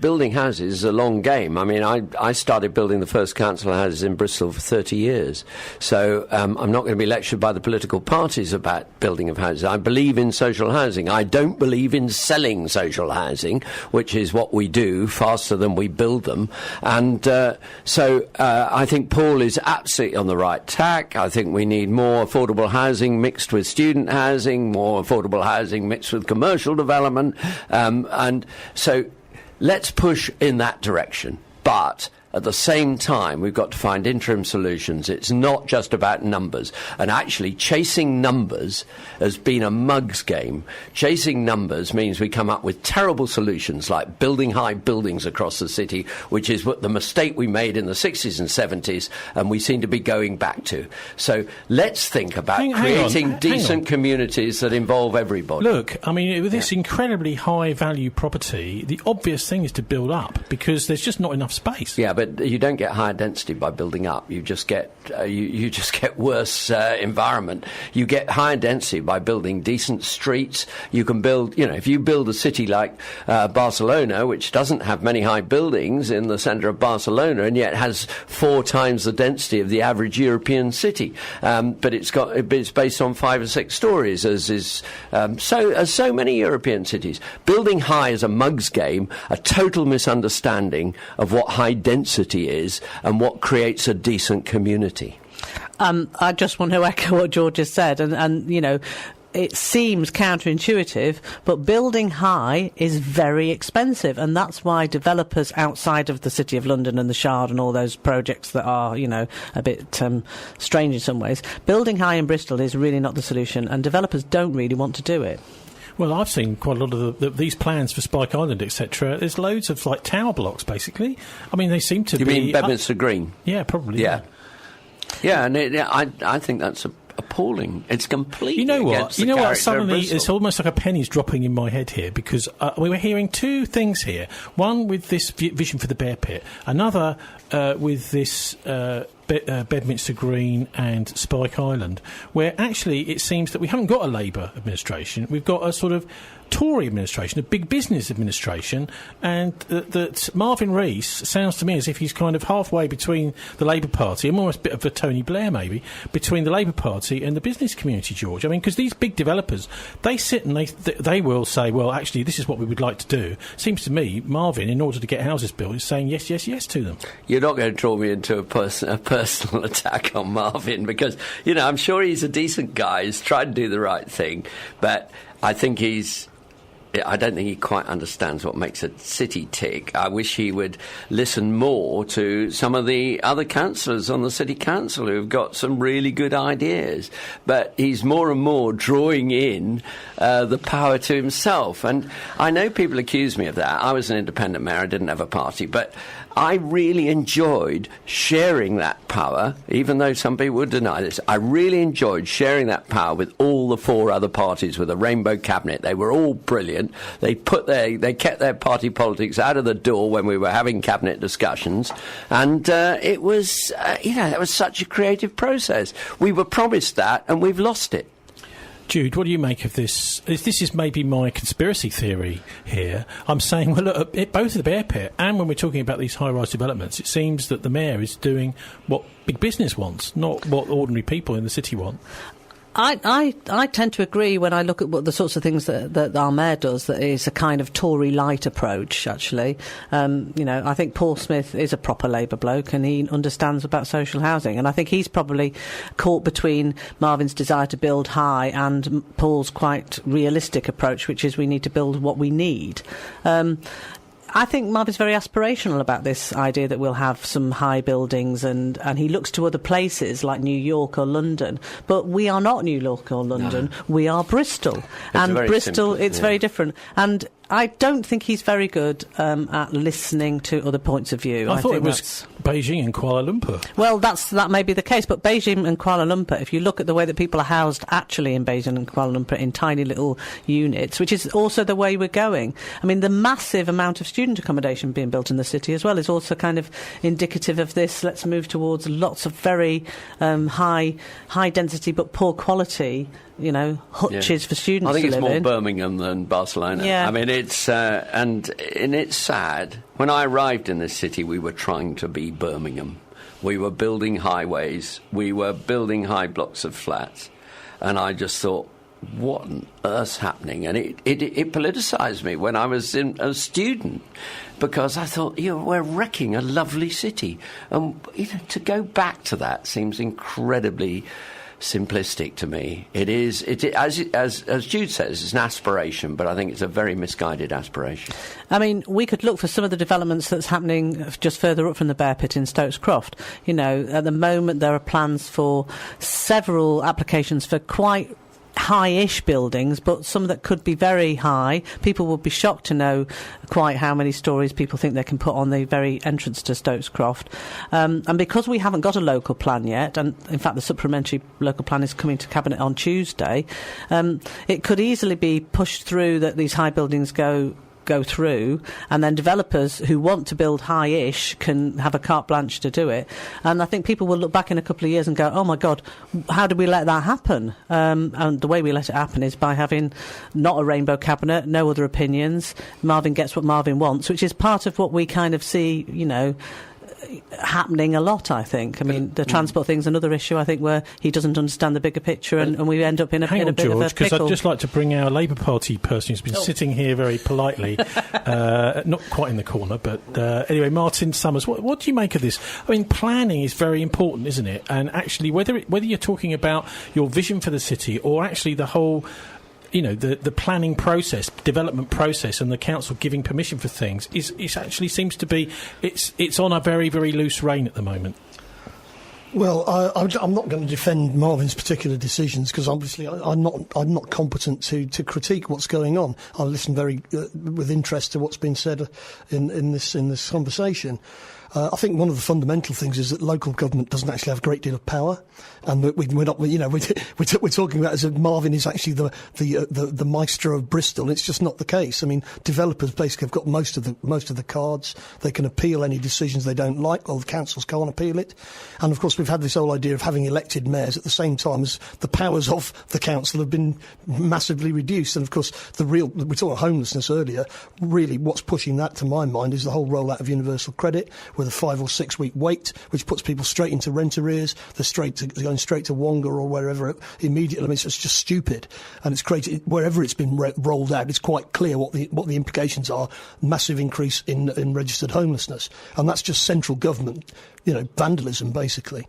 building houses is a long game. I mean, I started building the first council houses in Bristol for 30 years. So I'm not going to be lectured by the political parties about building of houses. I believe in social housing. I don't believe in selling social housing, which is what we do faster than we build them. And so I think Paul is absolutely on the right tack. I think we need more affordable housing mixed with student housing, more affordable housing mixed with commercial development. And so let's push in that direction. But at the same time, we've got to find interim solutions. It's not just about numbers. And actually, chasing numbers has been a mug's game. Chasing numbers means we come up with terrible solutions like building high buildings across the city, which is what the mistake we made in the 60s and 70s, and we seem to be going back to. So let's think about creating decent communities that involve everybody. Look, I mean, with this incredibly high-value property, the obvious thing is to build up, because there's just not enough space. Yeah, but you don't get higher density by building up. You just get you just get worse environment. You get higher density by building decent streets. You can build, if you build a city like Barcelona, which doesn't have many high buildings in the centre of Barcelona, and yet has 4 times the density of the average European city, but it's based on 5 or 6 stories, as is so many European cities. Building high is a mug's game, a total misunderstanding of what high density is and what creates a decent community. I just want to echo what George has said, and it seems counterintuitive, but building high is very expensive, and that's why developers outside of the City of London and the Shard and all those projects that are, a bit strange in some ways, building high in Bristol is really not the solution, and developers don't really want to do it. Well, I've seen quite a lot of these plans for Spike Island, etc. There's loads of tower blocks, basically. I mean, they seem to be. You mean Bedminster Green? Yeah, probably. Yeah, and I think that's appalling. It's completely. You know what? Suddenly, it's almost like a penny's dropping in my head here, because we were hearing 2 things here. One with this vision for the Bear Pit. Another with this. Bedminster Green and Spike Island, where actually it seems that we haven't got a Labour administration, we've got a sort of Tory administration, a big business administration, and that Marvin Rees sounds to me as if he's kind of halfway between the Labour Party, and almost a bit of a Tony Blair maybe, between the Labour Party and the business community, George. I mean, because these big developers, they sit and they will say, well, actually, this is what we would like to do. Seems to me, Marvin, in order to get houses built, is saying yes, yes, yes to them. You're not going to draw me into a personal attack on Marvin, because, I'm sure he's a decent guy. He's tried to do the right thing, but I don't think he quite understands what makes a city tick. I wish he would listen more to some of the other councillors on the city council who've got some really good ideas. But he's more and more drawing in the power to himself. And I know people accuse me of that. I was an independent mayor. I didn't have a party. But I really enjoyed sharing that power, even though some people would deny this. I really enjoyed sharing that power with all the 4 other parties with a rainbow cabinet. They were all brilliant. They kept their party politics out of the door when we were having cabinet discussions, and it was that was such a creative process. We were promised that, and we've lost it. Jude, what do you make of this? This is maybe my conspiracy theory here. I'm saying, well, look, both the Bear Pit and when we're talking about these high-rise developments, it seems that the mayor is doing what big business wants, not what ordinary people in the city want. I tend to agree when I look at what the sorts of things that our mayor does, that is a kind of Tory light approach, actually. I think Paul Smith is a proper Labour bloke and he understands about social housing, and I think he's probably caught between Marvin's desire to build high and Paul's quite realistic approach, which is we need to build what we need. I think Marvin's very aspirational about this idea that we'll have some high buildings, and he looks to other places like New York or London. But we are not New York or London. No. We are Bristol. And Bristol, it's very different. And I don't think he's very good at listening to other points of view. I thought it was Beijing and Kuala Lumpur. Well, that may be the case, but Beijing and Kuala Lumpur, if you look at the way that people are housed actually in Beijing and Kuala Lumpur in tiny little units, which is also the way we're going. I mean, the massive amount of student accommodation being built in the city as well is also kind of indicative of this. Let's move towards lots of very high density but poor quality hutches for students I think to it's live more in. Birmingham than Barcelona. Yeah. I mean, it's and it's sad. When I arrived in this city, we were trying to be Birmingham. We were building highways. We were building high blocks of flats. And I just thought, what on earth's happening? And it politicised me when I was a student, because I thought, we're wrecking a lovely city. And to go back to that seems incredibly simplistic to me. It is, as Jude says, it's an aspiration, but I think it's a very misguided aspiration. I mean, we could look for some of the developments that's happening just further up from the Bear Pit in Stokes Croft. At the moment there are plans for several applications for quite high-ish buildings, but some that could be very high. People would be shocked to know quite how many stories people think they can put on the very entrance to Stokes Croft. And because we haven't got a local plan yet, and in fact the supplementary local plan is coming to Cabinet on Tuesday, it could easily be pushed through that these high buildings go through, and then developers who want to build high-ish can have a carte blanche to do it. And I think people will look back in a couple of years and go, oh my God, how did we let that happen? And the way we let it happen is by having not a rainbow cabinet, no other opinions. Marvin gets what Marvin wants, which is part of what we kind of see, happening a lot, I think. I mean, the transport thing's another issue, I think, where he doesn't understand the bigger picture, and we end up in a bit of a pickle. Because I'd just like to bring our Labour Party person who's been sitting here very politely, not quite in the corner, but anyway, Martin Summers, what do you make of this? I mean, planning is very important, isn't it? And actually, whether you're talking about your vision for the city or actually the whole the planning process, development process, and the council giving permission for things is actually seems to be it's on a very, very loose rein at the moment. Well, I'm not going to defend Marvin's particular decisions, because obviously I'm not competent to critique what's going on. I listen very with interest to what's been said in this conversation. I think one of the fundamental things is that local government doesn't actually have a great deal of power, and we're not, we're talking about as if Marvin is actually the maestro of Bristol. It's just not the case. I mean, developers basically have got most of the cards. They can appeal any decisions they don't like, or the councils can't appeal it. And of course, we've had this whole idea of having elected mayors at the same time as the powers of the council have been massively reduced. And of course, we talked about homelessness earlier. Really, what's pushing that, to my mind, is the whole rollout of universal credit, with a 5 or 6 week wait, which puts people straight into rent arrears. They're going straight to Wonga or wherever immediately. I mean, it's just stupid, and it's created wherever it's been rolled out. It's quite clear what the implications are. Massive increase in registered homelessness, and that's just central government, vandalism basically.